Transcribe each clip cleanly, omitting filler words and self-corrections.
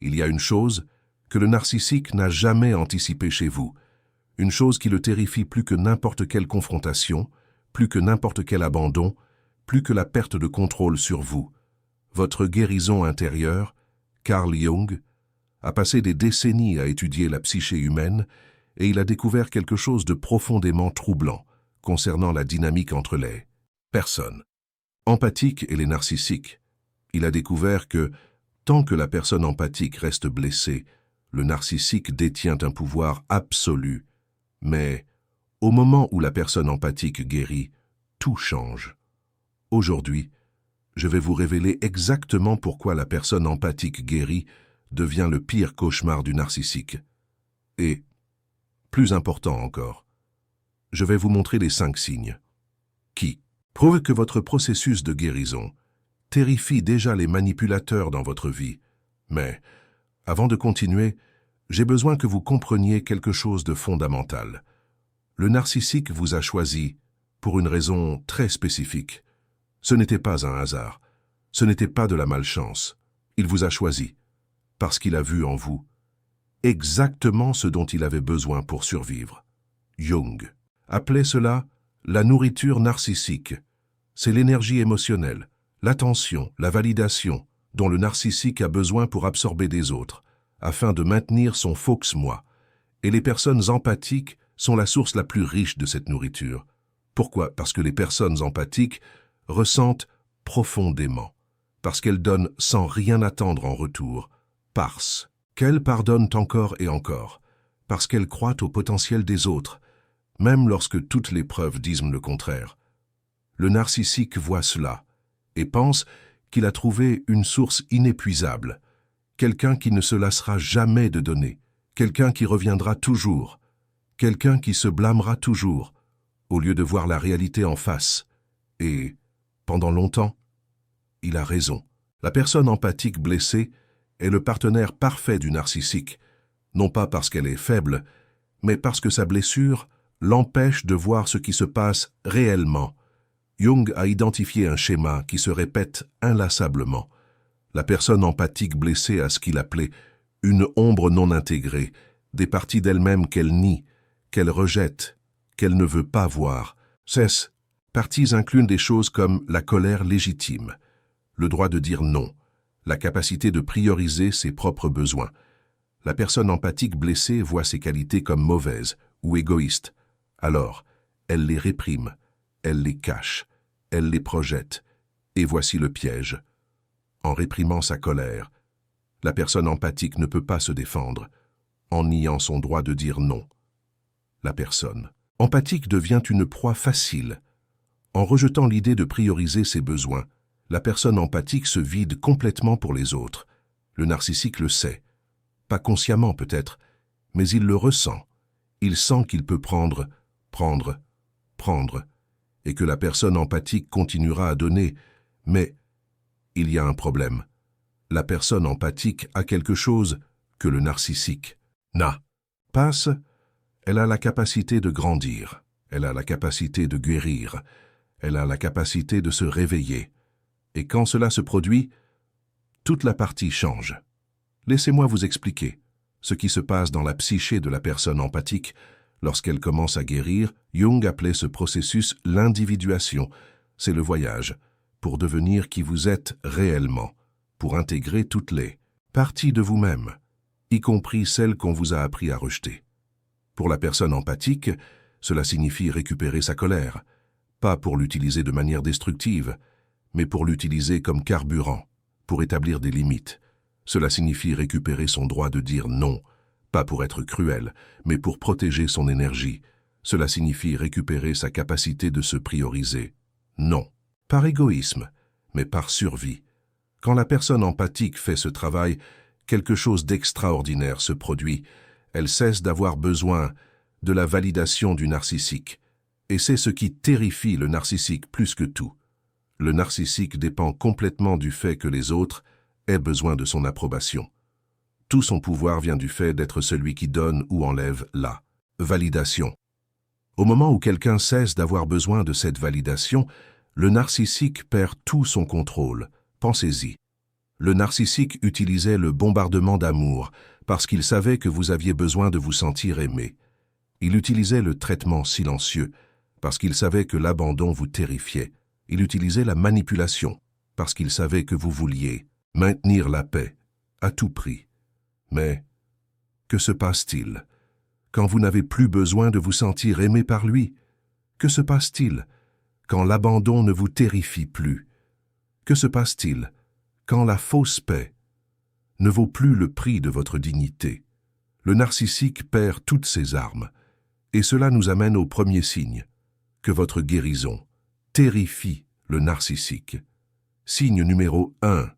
Il y a une chose que le narcissique n'a jamais anticipée chez vous, une chose qui le terrifie plus que n'importe quelle confrontation, plus que n'importe quel abandon, plus que la perte de contrôle sur vous. Votre guérison intérieure, Carl Jung, a passé des décennies à étudier la psyché humaine et il a découvert quelque chose de profondément troublant concernant la dynamique entre les personnes empathiques et les narcissiques. Il a découvert que, tant que la personne empathique reste blessée, le narcissique détient un pouvoir absolu. Mais, au moment où la personne empathique guérit, tout change. Aujourd'hui, je vais vous révéler exactement pourquoi la personne empathique guérie devient le pire cauchemar du narcissique. Et, plus important encore, je vais vous montrer les 5 signes qui prouvent que votre processus de guérison terrifie déjà les manipulateurs dans votre vie. Mais, avant de continuer, j'ai besoin que vous compreniez quelque chose de fondamental. Le narcissique vous a choisi pour une raison très spécifique. Ce n'était pas un hasard, ce n'était pas de la malchance. Il vous a choisi parce qu'il a vu en vous exactement ce dont il avait besoin pour survivre. Jung appelait cela la nourriture narcissique. C'est l'énergie émotionnelle, l'attention, la validation dont le narcissique a besoin pour absorber des autres, afin de maintenir son faux moi. Et les personnes empathiques sont la source la plus riche de cette nourriture. Pourquoi? Parce que les personnes empathiques ressentent profondément, parce qu'elles donnent sans rien attendre en retour, parce qu'elles pardonnent encore et encore, parce qu'elles croient au potentiel des autres, même lorsque toutes les preuves disent le contraire. Le narcissique voit cela et pense qu'il a trouvé une source inépuisable, quelqu'un qui ne se lassera jamais de donner, quelqu'un qui reviendra toujours, quelqu'un qui se blâmera toujours, au lieu de voir la réalité en face. Et, pendant longtemps, il a raison. La personne empathique blessée est le partenaire parfait du narcissique, non pas parce qu'elle est faible, mais parce que sa blessure l'empêche de voir ce qui se passe réellement. Jung a identifié un schéma qui se répète inlassablement. La personne empathique blessée a ce qu'il appelait une ombre non intégrée, des parties d'elle-même qu'elle nie, qu'elle rejette, qu'elle ne veut pas voir. Ces parties incluent des choses comme la colère légitime, le droit de dire non, la capacité de prioriser ses propres besoins. La personne empathique blessée voit ses qualités comme mauvaises ou égoïstes. Alors, elle les réprime, elle les cache, elle les projette. Et voici le piège. En réprimant sa colère, la personne empathique ne peut pas se défendre, en niant son droit de dire non. La personne empathique devient une proie facile. En rejetant l'idée de prioriser ses besoins, la personne empathique se vide complètement pour les autres. Le narcissique le sait. Pas consciemment peut-être, mais il le ressent. Il sent qu'il peut prendre, et que la personne empathique continuera à donner. Mais il y a un problème. La personne empathique a quelque chose que le narcissique n'a. Passe, elle a la capacité de grandir, elle a la capacité de guérir, elle a la capacité de se réveiller. Et quand cela se produit, toute la partie change. Laissez-moi vous expliquer ce qui se passe dans la psyché de la personne empathique. Lorsqu'elle commence à guérir, Jung appelait ce processus l'individuation. C'est le voyage, pour devenir qui vous êtes réellement, pour intégrer toutes les parties de vous-même, y compris celles qu'on vous a appris à rejeter. Pour la personne empathique, cela signifie récupérer sa colère, pas pour l'utiliser de manière destructive, mais pour l'utiliser comme carburant, pour établir des limites. Cela signifie récupérer son droit de dire non, pas pour être cruel, mais pour protéger son énergie. Cela signifie récupérer sa capacité de se prioriser. Non, par égoïsme, mais par survie. Quand la personne empathique fait ce travail, quelque chose d'extraordinaire se produit. Elle cesse d'avoir besoin de la validation du narcissique. Et c'est ce qui terrifie le narcissique plus que tout. Le narcissique dépend complètement du fait que les autres aient besoin de son approbation. Tout son pouvoir vient du fait d'être celui qui donne ou enlève la validation. Au moment où quelqu'un cesse d'avoir besoin de cette validation, le narcissique perd tout son contrôle. Pensez-y. Le narcissique utilisait le bombardement d'amour parce qu'il savait que vous aviez besoin de vous sentir aimé. Il utilisait le traitement silencieux parce qu'il savait que l'abandon vous terrifiait. Il utilisait la manipulation parce qu'il savait que vous vouliez maintenir la paix à tout prix. Mais que se passe-t-il quand vous n'avez plus besoin de vous sentir aimé par lui? Que se passe-t-il quand l'abandon ne vous terrifie plus? Que se passe-t-il quand la fausse paix ne vaut plus le prix de votre dignité? Le narcissique perd toutes ses armes, et cela nous amène au premier signe, que votre guérison terrifie le narcissique. Signe numéro 1,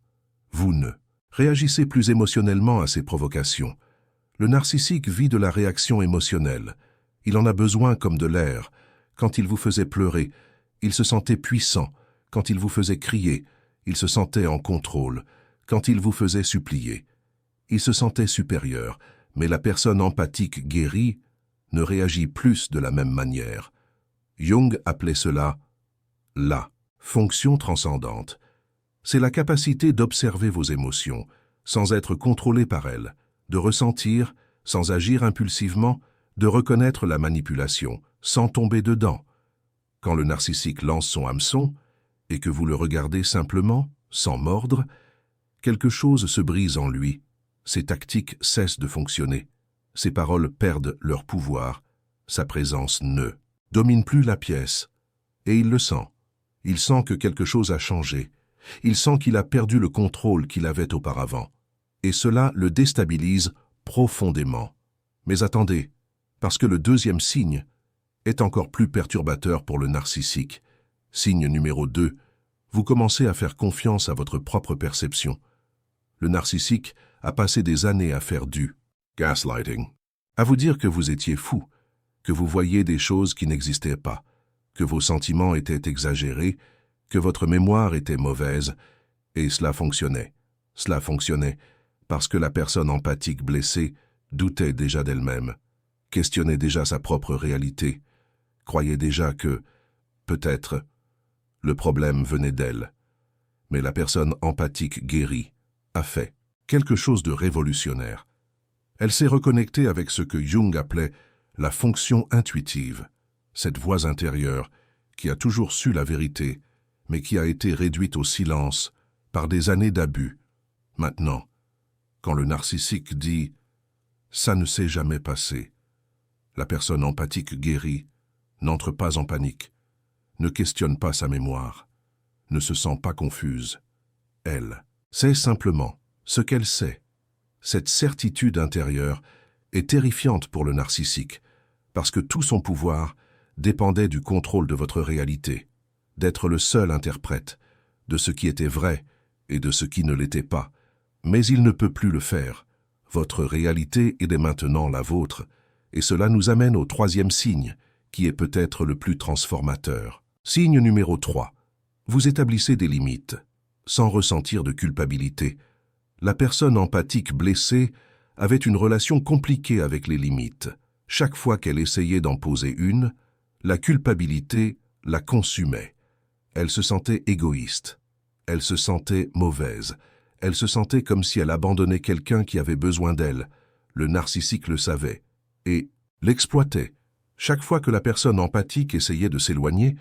vous ne réagissez plus émotionnellement à ces provocations. Le narcissique vit de la réaction émotionnelle. Il en a besoin comme de l'air. Quand il vous faisait pleurer, il se sentait puissant. Quand il vous faisait crier, il se sentait en contrôle. Quand il vous faisait supplier, il se sentait supérieur. Mais la personne empathique guérie ne réagit plus de la même manière. Jung appelait cela la fonction transcendante. C'est la capacité d'observer vos émotions sans être contrôlé par elles, de ressentir sans agir impulsivement, de reconnaître la manipulation sans tomber dedans. Quand le narcissique lance son hameçon et que vous le regardez simplement, sans mordre, quelque chose se brise en lui. Ses tactiques cessent de fonctionner. Ses paroles perdent leur pouvoir. Sa présence ne domine plus la pièce. Et il le sent. Il sent que quelque chose a changé. Il sent qu'il a perdu le contrôle qu'il avait auparavant. Et cela le déstabilise profondément. Mais attendez, parce que le deuxième signe est encore plus perturbateur pour le narcissique. Signe numéro 2, vous commencez à faire confiance à votre propre perception. Le narcissique a passé des années à faire du gaslighting, à vous dire que vous étiez fou, que vous voyiez des choses qui n'existaient pas, que vos sentiments étaient exagérés, que votre mémoire était mauvaise, et cela fonctionnait. Cela fonctionnait parce que la personne empathique blessée doutait déjà d'elle-même, questionnait déjà sa propre réalité, croyait déjà que, peut-être, le problème venait d'elle. Mais la personne empathique guérie a fait quelque chose de révolutionnaire. Elle s'est reconnectée avec ce que Jung appelait la fonction intuitive, cette voix intérieure qui a toujours su la vérité, mais qui a été réduite au silence par des années d'abus. Maintenant, quand le narcissique dit « ça ne s'est jamais passé », la personne empathique guérie n'entre pas en panique, ne questionne pas sa mémoire, ne se sent pas confuse. Elle sait simplement ce qu'elle sait. Cette certitude intérieure est terrifiante pour le narcissique, parce que tout son pouvoir dépendait du contrôle de votre réalité, d'être le seul interprète de ce qui était vrai et de ce qui ne l'était pas. Mais il ne peut plus le faire. Votre réalité est dès maintenant la vôtre, et cela nous amène au troisième signe, qui est peut-être le plus transformateur. Signe numéro 3. Vous établissez des limites, sans ressentir de culpabilité. La personne empathique blessée avait une relation compliquée avec les limites. Chaque fois qu'elle essayait d'en poser une, la culpabilité la consumait. Elle se sentait égoïste. Elle se sentait mauvaise. Elle se sentait comme si elle abandonnait quelqu'un qui avait besoin d'elle. Le narcissique le savait et l'exploitait. Chaque fois que la personne empathique essayait de s'éloigner,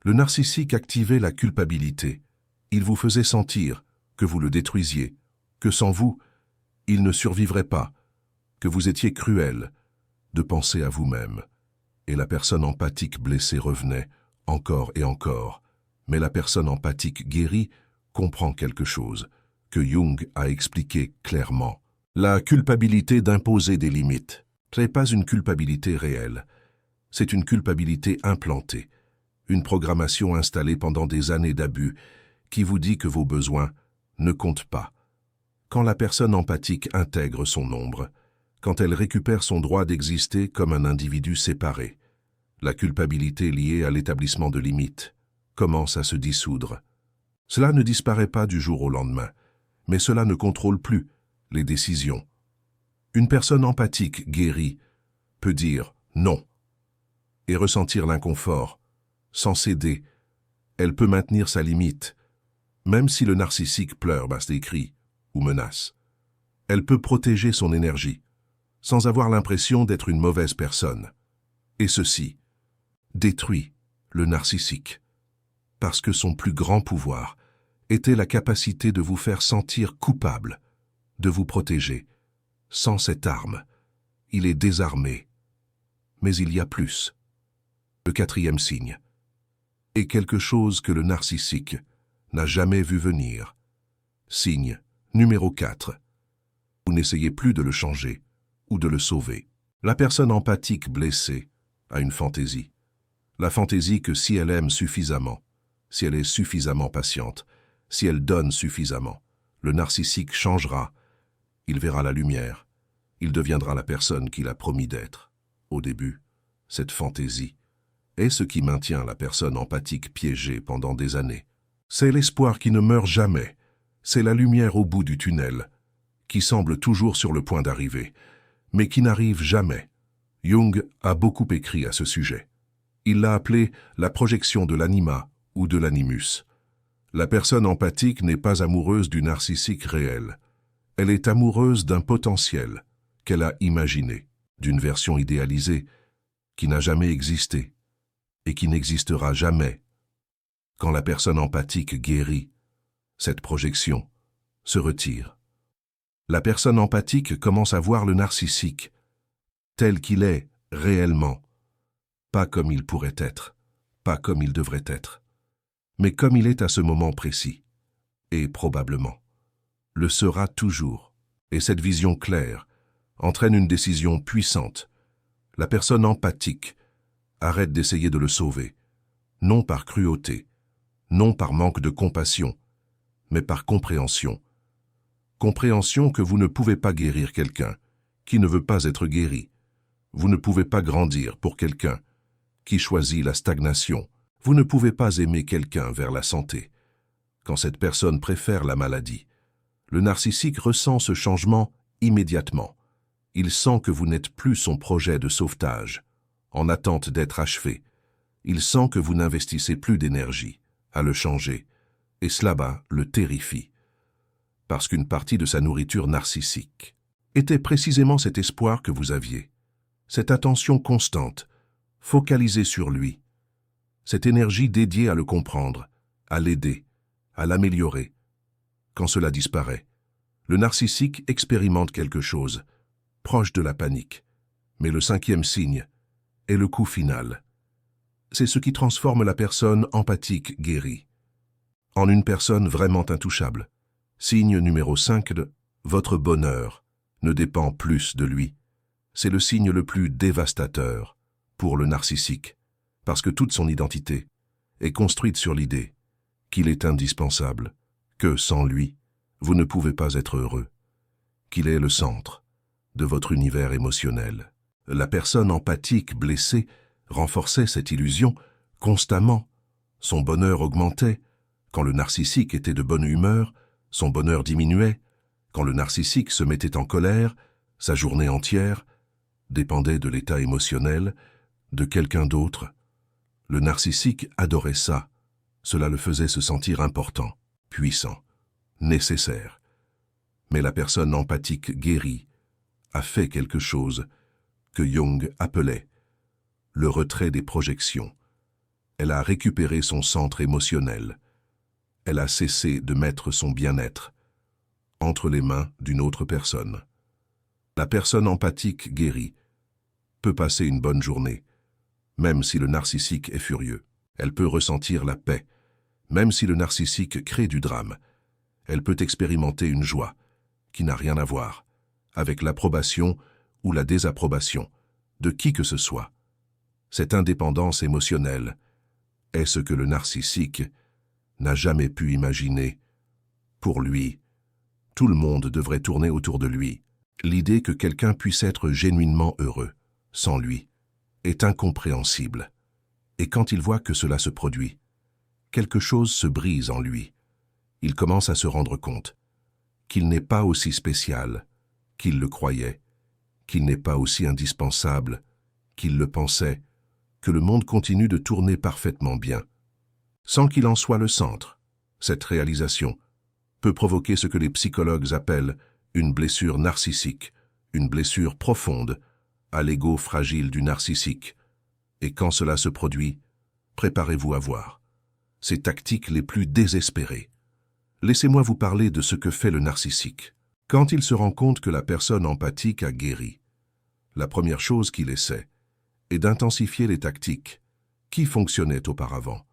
le narcissique activait la culpabilité. Il vous faisait sentir que vous le détruisiez, que sans vous, il ne survivrait pas, que vous étiez cruel, de penser à vous-même. Et la personne empathique blessée revenait, encore et encore. Mais la personne empathique guérie comprend quelque chose que Jung a expliqué clairement. La culpabilité d'imposer des limites, ce n'est pas une culpabilité réelle. C'est une culpabilité implantée, une programmation installée pendant des années d'abus qui vous dit que vos besoins ne comptent pas. Quand la personne empathique intègre son ombre, quand elle récupère son droit d'exister comme un individu séparé, la culpabilité liée à l'établissement de limites commence à se dissoudre. Cela ne disparaît pas du jour au lendemain, mais cela ne contrôle plus les décisions. Une personne empathique guérie peut dire non et ressentir l'inconfort, sans céder. Elle peut maintenir sa limite, même si le narcissique pleure, crie ou menace. Elle peut protéger son énergie, sans avoir l'impression d'être une mauvaise personne. Et ceci détruit le narcissique, parce que son plus grand pouvoir était la capacité de vous faire sentir coupable, de vous protéger. Sans cette arme, il est désarmé. Mais il y a plus. Le quatrième signe est quelque chose que le narcissique n'a jamais vu venir. Signe numéro 4. Vous n'essayez plus de le changer ou de le sauver. La personne empathique blessée a une fantaisie. La fantaisie que si elle aime suffisamment, si elle est suffisamment patiente, si elle donne suffisamment, le narcissique changera. Il verra la lumière. Il deviendra la personne qu'il a promis d'être. Au début, cette fantaisie est ce qui maintient la personne empathique piégée pendant des années. C'est l'espoir qui ne meurt jamais. C'est la lumière au bout du tunnel, qui semble toujours sur le point d'arriver, mais qui n'arrive jamais. Jung a beaucoup écrit à ce sujet. Il l'a appelé la projection de l'anima ou de l'animus. La personne empathique n'est pas amoureuse du narcissique réel. Elle est amoureuse d'un potentiel qu'elle a imaginé, d'une version idéalisée qui n'a jamais existé et qui n'existera jamais. Quand la personne empathique guérit, cette projection se retire. La personne empathique commence à voir le narcissique tel qu'il est réellement, pas comme il pourrait être, pas comme il devrait être, mais comme il est à ce moment précis, et probablement le sera toujours. Et cette vision claire entraîne une décision puissante. La personne empathique arrête d'essayer de le sauver, non par cruauté, non par manque de compassion, mais par compréhension. Compréhension que vous ne pouvez pas guérir quelqu'un qui ne veut pas être guéri. Vous ne pouvez pas grandir pour quelqu'un qui choisit la stagnation. Vous ne pouvez pas aimer quelqu'un vers la santé quand cette personne préfère la maladie. Le narcissique ressent ce changement immédiatement. Il sent que vous n'êtes plus son projet de sauvetage, en attente d'être achevé. Il sent que vous n'investissez plus d'énergie à le changer, et cela le terrifie. Parce qu'une partie de sa nourriture narcissique était précisément cet espoir que vous aviez, cette attention constante, focalisée sur lui, cette énergie dédiée à le comprendre, à l'aider, à l'améliorer. Quand cela disparaît, le narcissique expérimente quelque chose, proche de la panique. Mais le cinquième signe est le coup final. C'est ce qui transforme la personne empathique guérie en une personne vraiment intouchable. Signe numéro 5 de votre bonheur ne dépend plus de lui. C'est le signe le plus dévastateur pour le narcissique, parce que toute son identité est construite sur l'idée qu'il est indispensable, que sans lui, vous ne pouvez pas être heureux, qu'il est le centre de votre univers émotionnel. La personne empathique blessée renforçait cette illusion constamment. Son bonheur augmentait. Quand le narcissique était de bonne humeur, son bonheur diminuait. Quand le narcissique se mettait en colère, sa journée entière dépendait de l'état émotionnel de quelqu'un d'autre. Le narcissique adorait ça. Cela le faisait se sentir important, puissant, nécessaire. Mais la personne empathique guérie a fait quelque chose que Jung appelait le retrait des projections. Elle a récupéré son centre émotionnel. Elle a cessé de mettre son bien-être entre les mains d'une autre personne. La personne empathique guérie peut passer une bonne journée, même si le narcissique est furieux. Elle peut ressentir la paix, même si le narcissique crée du drame. Elle peut expérimenter une joie qui n'a rien à voir avec l'approbation ou la désapprobation de qui que ce soit. Cette indépendance émotionnelle est ce que le narcissique n'a jamais pu imaginer. Pour lui, tout le monde devrait tourner autour de lui. L'idée que quelqu'un puisse être genuinement heureux sans lui est incompréhensible. Et quand il voit que cela se produit, quelque chose se brise en lui. Il commence à se rendre compte qu'il n'est pas aussi spécial qu'il le croyait, qu'il n'est pas aussi indispensable qu'il le pensait, que le monde continue de tourner parfaitement bien, sans qu'il en soit le centre. Cette réalisation peut provoquer ce que les psychologues appellent une blessure narcissique, une blessure profonde à l'ego fragile du narcissique. Et quand cela se produit, préparez-vous à voir ces tactiques les plus désespérées. Laissez-moi vous parler de ce que fait le narcissique. Quand il se rend compte que la personne empathique a guéri, la première chose qu'il essaie est d'intensifier les tactiques qui fonctionnaient auparavant.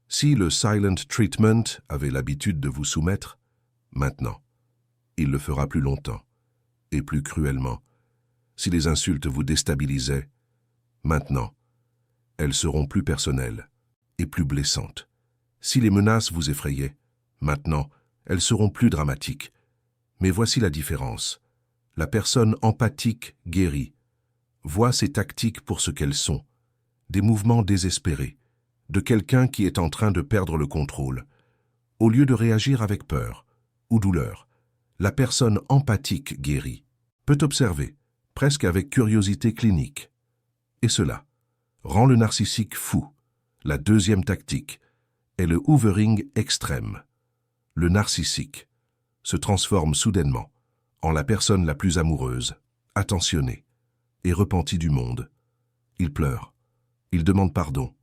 Si le silent treatment avait l'habitude de vous soumettre, maintenant, il le fera plus longtemps et plus cruellement. Si les insultes vous déstabilisaient, maintenant, elles seront plus personnelles et plus blessantes. Si les menaces vous effrayaient, maintenant, elles seront plus dramatiques. Mais voici la différence. La personne empathique guérie voit ces tactiques pour ce qu'elles sont, des mouvements désespérés, de quelqu'un qui est en train de perdre le contrôle. Au lieu de réagir avec peur ou douleur, la personne empathique guérie peut observer, presque avec curiosité clinique. Et cela rend le narcissique fou. La deuxième tactique est le hoovering extrême. Le narcissique se transforme soudainement en la personne la plus amoureuse, attentionnée et repentie du monde. Il pleure, il demande pardon,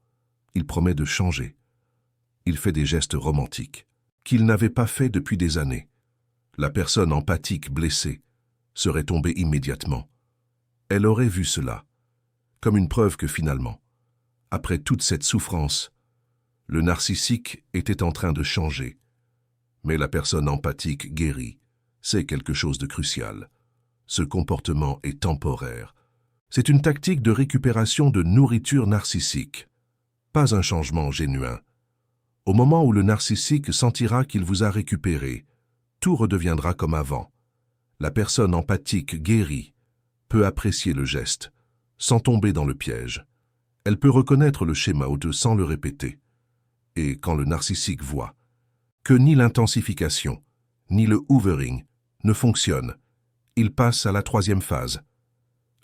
il promet de changer. Il fait des gestes romantiques qu'il n'avait pas fait depuis des années. La personne empathique blessée serait tombée immédiatement. Elle aurait vu cela comme une preuve que finalement, après toute cette souffrance, le narcissique était en train de changer. Mais la personne empathique guérie, c'est quelque chose de crucial. Ce comportement est temporaire. C'est une tactique de récupération de nourriture narcissique, pas un changement genuin. Au moment où le narcissique sentira qu'il vous a récupéré, tout redeviendra comme avant. La personne empathique guérie peut apprécier le geste, sans tomber dans le piège. Elle peut reconnaître le schéma sans le répéter. Et quand le narcissique voit que ni l'intensification, ni le hoovering ne fonctionnent, il passe à la troisième phase.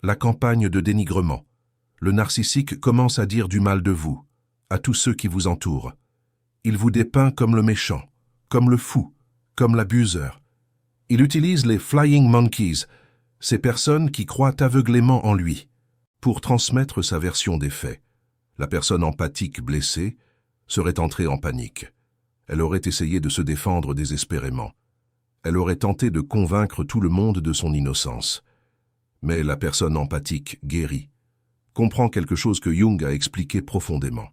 La campagne de dénigrement. Le narcissique commence à dire du mal de vous, à tous ceux qui vous entourent. Il vous dépeint comme le méchant, comme le fou, comme l'abuseur. Il utilise les flying monkeys, ces personnes qui croient aveuglément en lui, pour transmettre sa version des faits. La personne empathique blessée serait entrée en panique. Elle aurait essayé de se défendre désespérément. Elle aurait tenté de convaincre tout le monde de son innocence. Mais la personne empathique guérie comprend quelque chose que Jung a expliqué profondément.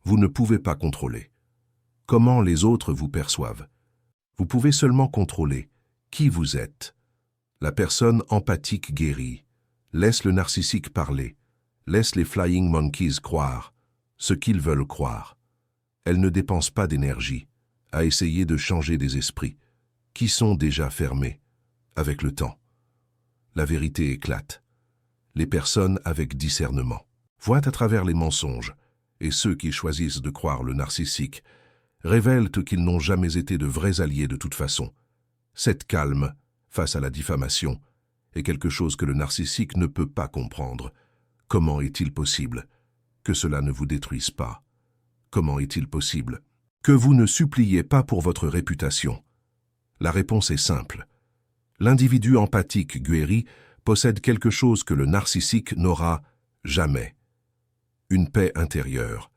Vous ne pouvez pas contrôler comment les autres vous perçoivent. Vous pouvez seulement contrôler qui vous êtes. La personne empathique guérie laisse le narcissique parler, laisse les flying monkeys croire ce qu'ils veulent croire. Elle ne dépense pas d'énergie à essayer de changer des esprits qui sont déjà fermés avec le temps. La vérité éclate. Les personnes avec discernement voient à travers les mensonges et ceux qui choisissent de croire le narcissique révèlent qu'ils n'ont jamais été de vrais alliés de toute façon. Cette calme face à la diffamation est quelque chose que le narcissique ne peut pas comprendre. Comment est-il possible que cela ne vous détruise pas? Comment est-il possible que vous ne suppliez pas pour votre réputation? La réponse est simple. L'individu empathique guéri possède quelque chose que le narcissique n'aura jamais. Une paix intérieure,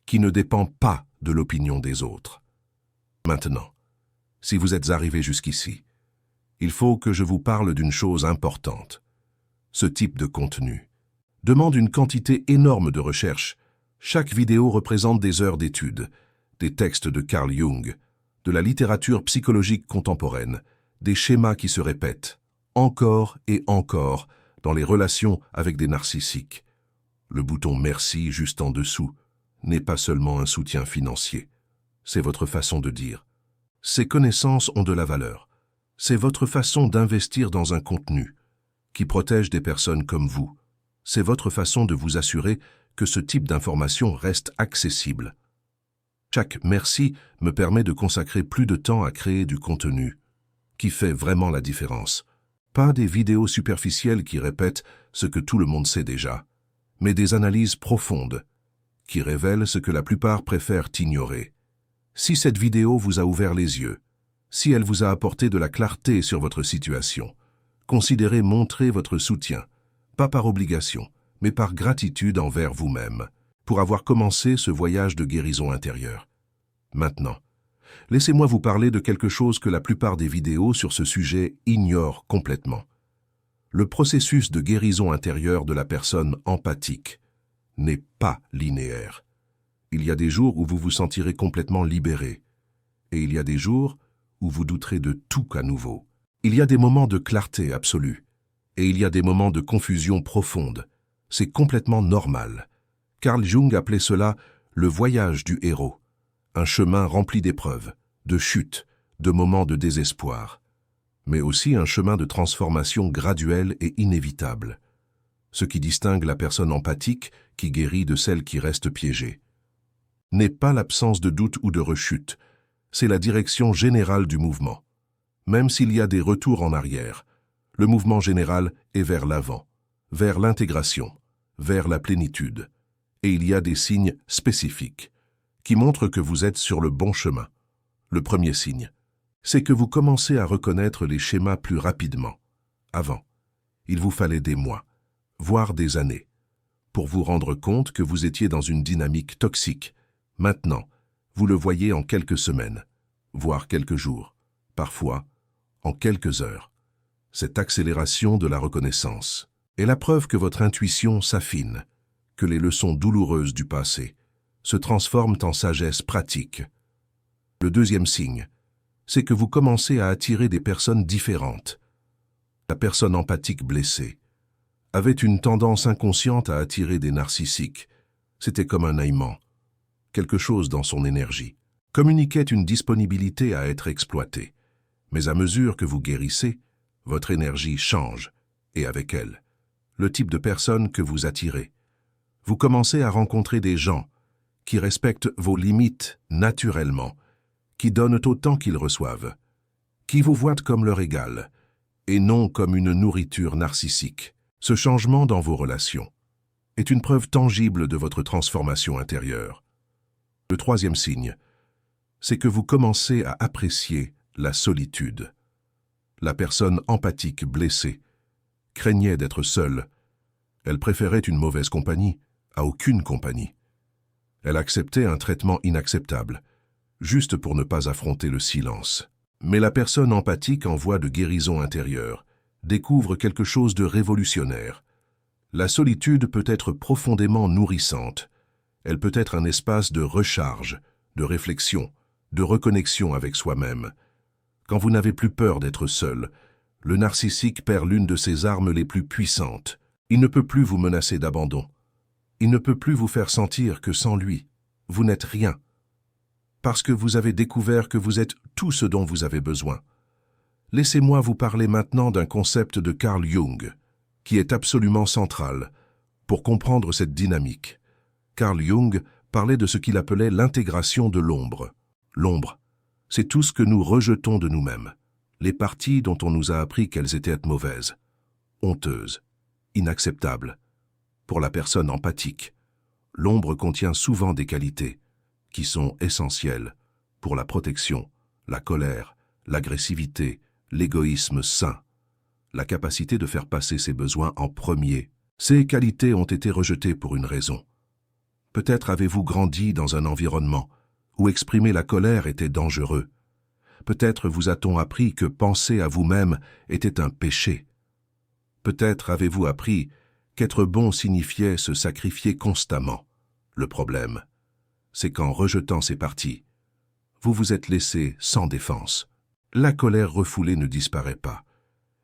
qui ne dépend pas de l'opinion des autres. Maintenant, si vous êtes arrivé jusqu'ici, il faut que je vous parle d'une chose importante. Ce type de contenu demande une quantité énorme de recherche. Chaque vidéo représente des heures d'études, des textes de Carl Jung, de la littérature psychologique contemporaine, des schémas qui se répètent, encore et encore, dans les relations avec des narcissiques. Le bouton « Merci » juste en dessous n'est pas seulement un soutien financier. C'est votre façon de dire. Ces connaissances ont de la valeur. C'est votre façon d'investir dans un contenu qui protège des personnes comme vous. C'est votre façon de vous assurer que ce type d'information reste accessible. Chaque « merci » me permet de consacrer plus de temps à créer du contenu qui fait vraiment la différence. Pas des vidéos superficielles qui répètent ce que tout le monde sait déjà, mais des analyses profondes qui révèlent ce que la plupart préfèrent ignorer. Si cette vidéo vous a ouvert les yeux, Si elle vous a apporté de la clarté sur votre situation, considérez montrer votre soutien, pas par obligation, mais par gratitude envers vous-même, pour avoir commencé ce voyage de guérison intérieure. Maintenant, laissez-moi vous parler de quelque chose que la plupart des vidéos sur ce sujet ignorent complètement. Le processus de guérison intérieure de la personne empathique n'est pas linéaire. Il y a des jours où vous vous sentirez complètement libéré, et il y a des jours où vous douterez de tout à nouveau. Il y a des moments de clarté absolue, et il y a des moments de confusion profonde. C'est complètement normal. Carl Jung appelait cela le voyage du héros, un chemin rempli d'épreuves, de chutes, de moments de désespoir, mais aussi un chemin de transformation graduelle et inévitable. Ce qui distingue la personne empathique qui guérit de celle qui reste piégée n'est pas l'absence de doute ou de rechute, c'est la direction générale du mouvement. Même s'il y a des retours en arrière, le mouvement général est vers l'avant, vers l'intégration, vers la plénitude. Et il y a des signes spécifiques qui montrent que vous êtes sur le bon chemin. Le premier signe, c'est que vous commencez à reconnaître les schémas plus rapidement. Avant, il vous fallait des mois, voire des années, pour vous rendre compte que vous étiez dans une dynamique toxique. Maintenant, vous le voyez en quelques semaines, voire quelques jours, parfois en quelques heures. Cette accélération de la reconnaissance est la preuve que votre intuition s'affine, que les leçons douloureuses du passé se transforment en sagesse pratique. Le deuxième signe, c'est que vous commencez à attirer des personnes différentes. La personne empathique blessée avait une tendance inconsciente à attirer des narcissiques. C'était comme un aimant. Quelque chose dans son énergie communiquait une disponibilité à être exploitée. Mais à mesure que vous guérissez, votre énergie change, et avec elle, le type de personne que vous attirez. Vous commencez à rencontrer des gens qui respectent vos limites naturellement, qui donnent autant qu'ils reçoivent, qui vous voient comme leur égal, et non comme une nourriture narcissique. Ce changement dans vos relations est une preuve tangible de votre transformation intérieure. Le troisième signe, c'est que vous commencez à apprécier la solitude. La personne empathique blessée craignait d'être seule. Elle préférait une mauvaise compagnie à aucune compagnie. Elle acceptait un traitement inacceptable, juste pour ne pas affronter le silence. Mais la personne empathique en voie de guérison intérieure découvre quelque chose de révolutionnaire. La solitude peut être profondément nourrissante. Elle peut être un espace de recharge, de réflexion, de reconnexion avec soi-même. Quand vous n'avez plus peur d'être seul, le narcissique perd l'une de ses armes les plus puissantes. Il ne peut plus vous menacer d'abandon. Il ne peut plus vous faire sentir que sans lui, vous n'êtes rien. Parce que vous avez découvert que vous êtes tout ce dont vous avez besoin. Laissez-moi vous parler maintenant d'un concept de Carl Jung, qui est absolument central pour comprendre cette dynamique. Carl Jung parlait de ce qu'il appelait l'intégration de l'ombre. L'ombre, c'est tout ce que nous rejetons de nous-mêmes, les parties dont on nous a appris qu'elles étaient mauvaises, honteuses, inacceptables. Pour la personne empathique, l'ombre contient souvent des qualités qui sont essentielles pour la protection, la colère, l'agressivité, l'égoïsme sain, la capacité de faire passer ses besoins en premier. Ces qualités ont été rejetées pour une raison. Peut-être avez-vous grandi dans un environnement où exprimer la colère était dangereux. Peut-être vous a-t-on appris que penser à vous-même était un péché. Peut-être avez-vous appris qu'être bon signifiait se sacrifier constamment. Le problème, c'est qu'en rejetant ces parties, vous vous êtes laissé sans défense. La colère refoulée ne disparaît pas.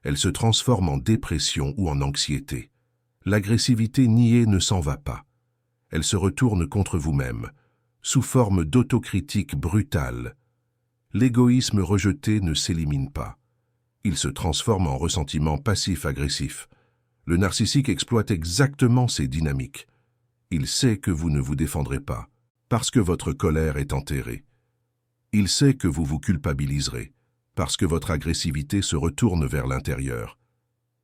Elle se transforme en dépression ou en anxiété. L'agressivité niée ne s'en va pas. Elle se retourne contre vous-même, sous forme d'autocritique brutale. L'égoïsme rejeté ne s'élimine pas. Il se transforme en ressentiment passif-agressif. Le narcissique exploite exactement ces dynamiques. Il sait que vous ne vous défendrez pas, parce que votre colère est enterrée. Il sait que vous vous culpabiliserez, parce que votre agressivité se retourne vers l'intérieur.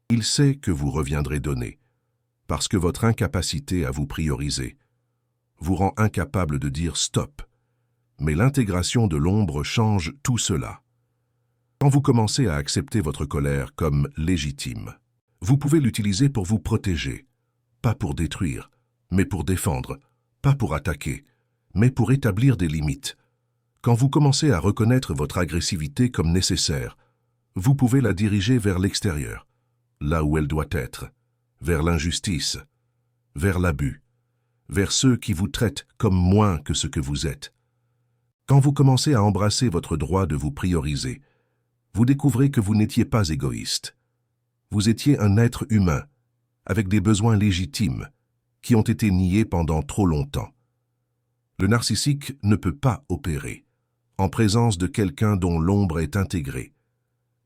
Il sait que vous reviendrez donner, parce que votre incapacité à vous prioriser vous rend incapable de dire « stop ». Mais l'intégration de l'ombre change tout cela. Quand vous commencez à accepter votre colère comme légitime, vous pouvez l'utiliser pour vous protéger, pas pour détruire, mais pour défendre, pas pour attaquer, mais pour établir des limites. Quand vous commencez à reconnaître votre agressivité comme nécessaire, vous pouvez la diriger vers l'extérieur, là où elle doit être, vers l'injustice, vers l'abus, vers ceux qui vous traitent comme moins que ce que vous êtes. Quand vous commencez à embrasser votre droit de vous prioriser, vous découvrez que vous n'étiez pas égoïste. Vous étiez un être humain, avec des besoins légitimes, qui ont été niés pendant trop longtemps. Le narcissique ne peut pas opérer, en présence de quelqu'un dont l'ombre est intégrée.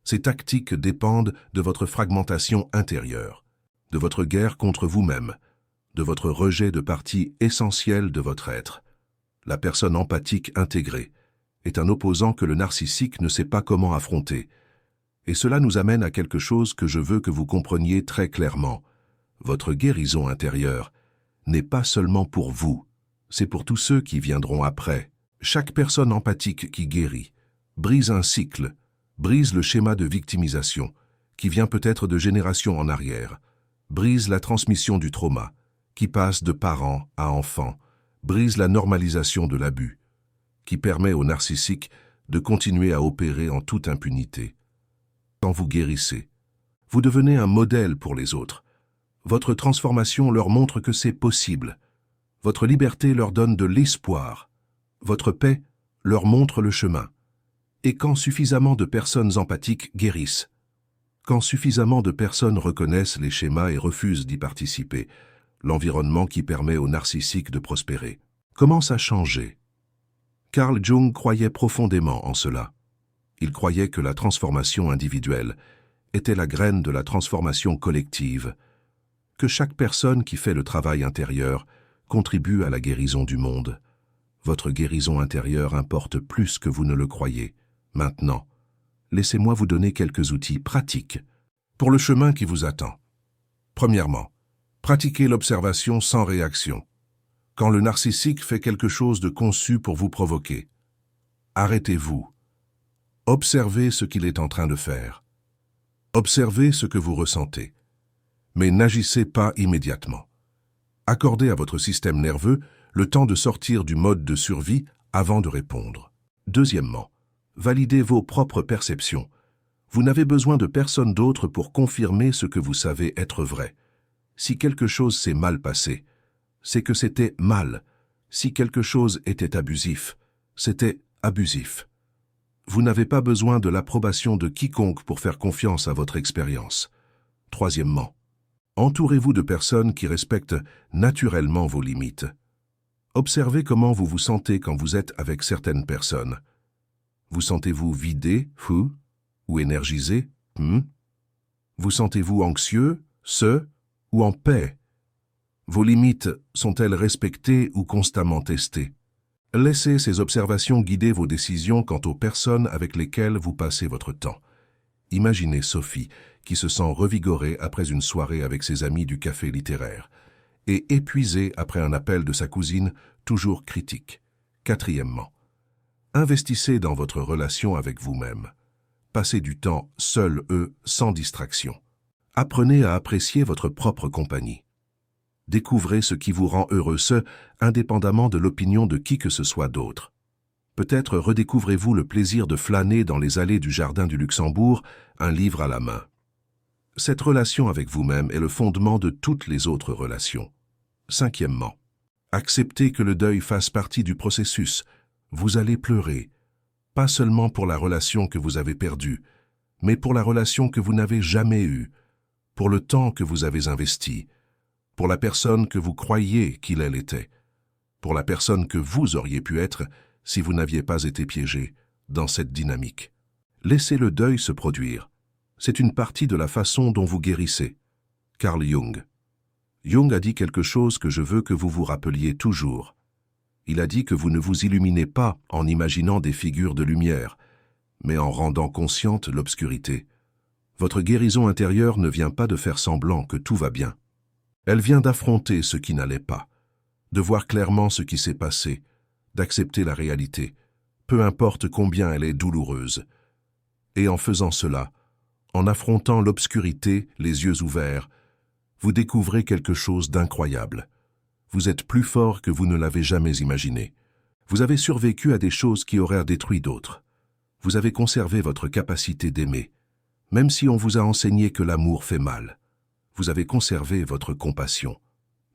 Ces tactiques dépendent de votre fragmentation intérieure, de votre guerre contre vous-même, de votre rejet de parties essentielles de votre être. La personne empathique intégrée est un opposant que le narcissique ne sait pas comment affronter. Et cela nous amène à quelque chose que je veux que vous compreniez très clairement. Votre guérison intérieure n'est pas seulement pour vous, c'est pour tous ceux qui viendront après. Chaque personne empathique qui guérit brise un cycle, brise le schéma de victimisation, qui vient peut-être de générations en arrière, brise la transmission du trauma, qui passe de parents à enfants, brise la normalisation de l'abus, qui permet aux narcissiques de continuer à opérer en toute impunité. Quand vous guérissez, vous devenez un modèle pour les autres. Votre transformation leur montre que c'est possible. Votre liberté leur donne de l'espoir. Votre paix leur montre le chemin. Et quand suffisamment de personnes empathiques guérissent, quand suffisamment de personnes reconnaissent les schémas et refusent d'y participer, l'environnement qui permet aux narcissiques de prospérer commence à changer. Carl Jung croyait profondément en cela. Il croyait que la transformation individuelle était la graine de la transformation collective, que chaque personne qui fait le travail intérieur contribue à la guérison du monde. Votre guérison intérieure importe plus que vous ne le croyez. Maintenant, laissez-moi vous donner quelques outils pratiques pour le chemin qui vous attend. Premièrement, pratiquez l'observation sans réaction. Quand le narcissique fait quelque chose de conçu pour vous provoquer, arrêtez-vous. Observez ce qu'il est en train de faire. Observez ce que vous ressentez. Mais n'agissez pas immédiatement. Accordez à votre système nerveux le temps de sortir du mode de survie avant de répondre. Deuxièmement, validez vos propres perceptions. Vous n'avez besoin de personne d'autre pour confirmer ce que vous savez être vrai. Si quelque chose s'est mal passé, c'est que c'était mal. Si quelque chose était abusif, c'était abusif. Vous n'avez pas besoin de l'approbation de quiconque pour faire confiance à votre expérience. Troisièmement, entourez-vous de personnes qui respectent naturellement vos limites. Observez comment vous vous sentez quand vous êtes avec certaines personnes. Vous sentez-vous vidé, fou, ou énergisé? Vous sentez-vous anxieux, ou en paix? Vos limites sont-elles respectées ou constamment testées? Laissez ces observations guider vos décisions quant aux personnes avec lesquelles vous passez votre temps. Imaginez Sophie, qui se sent revigorée après une soirée avec ses amis du café littéraire, et épuisée après un appel de sa cousine, toujours critique. Quatrièmement, investissez dans votre relation avec vous-même. Passez du temps seul, sans distraction. Apprenez à apprécier votre propre compagnie. Découvrez ce qui vous rend heureux, indépendamment de l'opinion de qui que ce soit d'autre. Peut-être redécouvrez-vous le plaisir de flâner dans les allées du jardin du Luxembourg, un livre à la main. Cette relation avec vous-même est le fondement de toutes les autres relations. Cinquièmement, acceptez que le deuil fasse partie du processus. Vous allez pleurer, pas seulement pour la relation que vous avez perdue, mais pour la relation que vous n'avez jamais eue, pour le temps que vous avez investi, pour la personne que vous croyiez qu'il était, pour la personne que vous auriez pu être si vous n'aviez pas été piégé dans cette dynamique. Laissez le deuil se produire. C'est une partie de la façon dont vous guérissez. Carl Jung. Jung a dit quelque chose que je veux que vous vous rappeliez toujours. Il a dit que vous ne vous illuminez pas en imaginant des figures de lumière, mais en rendant consciente l'obscurité. Votre guérison intérieure ne vient pas de faire semblant que tout va bien. Elle vient d'affronter ce qui n'allait pas, de voir clairement ce qui s'est passé, d'accepter la réalité, peu importe combien elle est douloureuse. Et en faisant cela, en affrontant l'obscurité, les yeux ouverts, vous découvrez quelque chose d'incroyable. Vous êtes plus fort que vous ne l'avez jamais imaginé. Vous avez survécu à des choses qui auraient détruit d'autres. Vous avez conservé votre capacité d'aimer, même si on vous a enseigné que l'amour fait mal. Vous avez conservé votre compassion,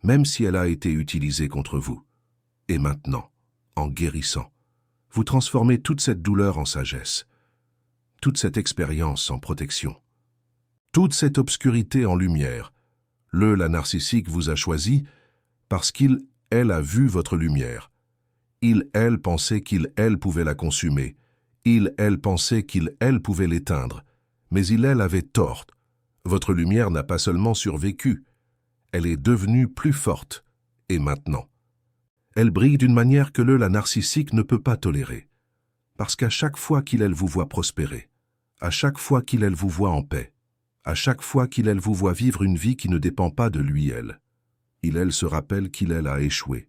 même si elle a été utilisée contre vous. Et maintenant, en guérissant, vous transformez toute cette douleur en sagesse, toute cette expérience en protection, toute cette obscurité en lumière. La narcissique vous a choisi parce qu'il, elle, a vu votre lumière. Il, elle, pensait qu'il, elle, pouvait la consumer. Il, elle, pensait qu'il, elle, pouvait l'éteindre. Mais il, elle, avait tort. Votre lumière n'a pas seulement survécu, elle est devenue plus forte. Et maintenant, elle brille d'une manière que la narcissique ne peut pas tolérer. Parce qu'à chaque fois qu'il, elle, vous voit prospérer, à chaque fois qu'il, elle, vous voit en paix, à chaque fois qu'il, elle, vous voit vivre une vie qui ne dépend pas de lui, elle, il, elle, se rappelle qu'il, elle, a échoué.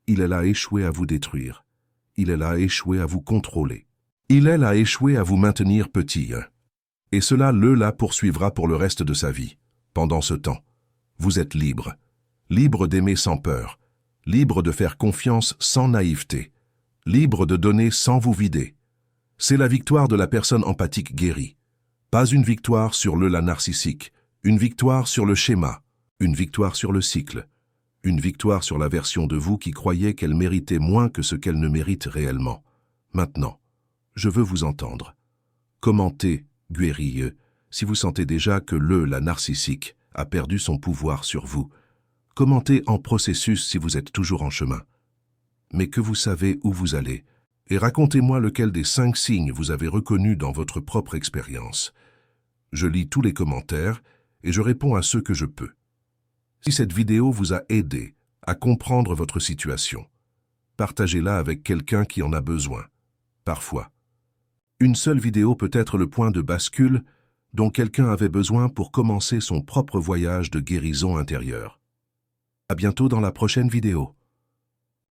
Il, elle, a échoué à vous détruire. Il, elle, a échoué à vous contrôler. Il, elle, a échoué à vous maintenir petit. Et cela, la poursuivra pour le reste de sa vie. Pendant ce temps, vous êtes libre. Libre d'aimer sans peur. Libre de faire confiance sans naïveté. Libre de donner sans vous vider. C'est la victoire de la personne empathique guérie. Pas une victoire sur la narcissique, une victoire sur le schéma, une victoire sur le cycle, une victoire sur la version de vous qui croyait qu'elle méritait moins que ce qu'elle ne mérite réellement. Maintenant, je veux vous entendre. Commentez, guéri, si vous sentez déjà que la narcissique a perdu son pouvoir sur vous. Commentez en processus si vous êtes toujours en chemin. Mais que vous savez où vous allez, et racontez-moi lequel des 5 signes vous avez reconnu dans votre propre expérience. Je lis tous les commentaires et je réponds à ceux que je peux. Si cette vidéo vous a aidé à comprendre votre situation, partagez-la avec quelqu'un qui en a besoin. Parfois, une seule vidéo peut être le point de bascule dont quelqu'un avait besoin pour commencer son propre voyage de guérison intérieure. À bientôt dans la prochaine vidéo.